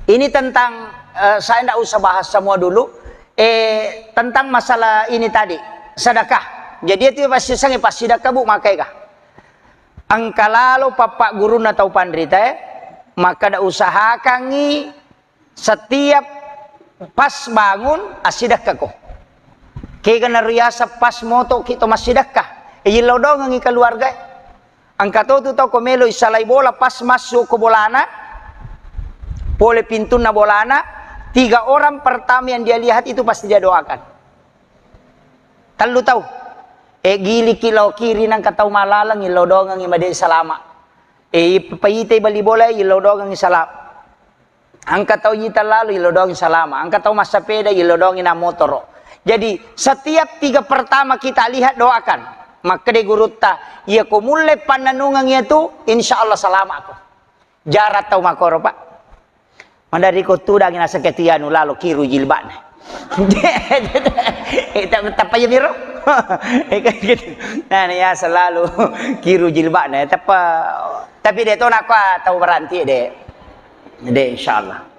Ini tentang saya tidak usah bahas semua dulu. Tentang masalah ini tadi, sedekah. Jadi itu pasti sangat pas sedekah bu makai kah? Angka lalu papak guru atau pandrita maka ada usahakan setiap pas bangun asidakah ko. Kaya na riasa pas moto kita masidakah. Ilaw dong ang keluarga. Angka to tau komelo isalay bola pas masuk ke bolana. Pole pintu na bolana. 3 orang pertama yang dia lihat itu pasti dia doakan. Talu tahu. Gili kilau kiri nang katau malalang ilaw dong ang imade salama. Payite bali bola ilaw dong ang salam. Ang katau yita lalu ilaw dong salama. Ang katau masapeda ilaw dong ina motoro. Jadi setiap 3 pertama kita lihat doakan. Maka de gurutta ya ko mulle pananungang itu insyaallah salama ako. Jarat tau makoro pak. Mandari ko tudang ina saketianu lalu kiru jilban. Tak payah biro. Nah ya selalu kiru jilban tapi dia tu nak tahu berhenti deh insyaallah.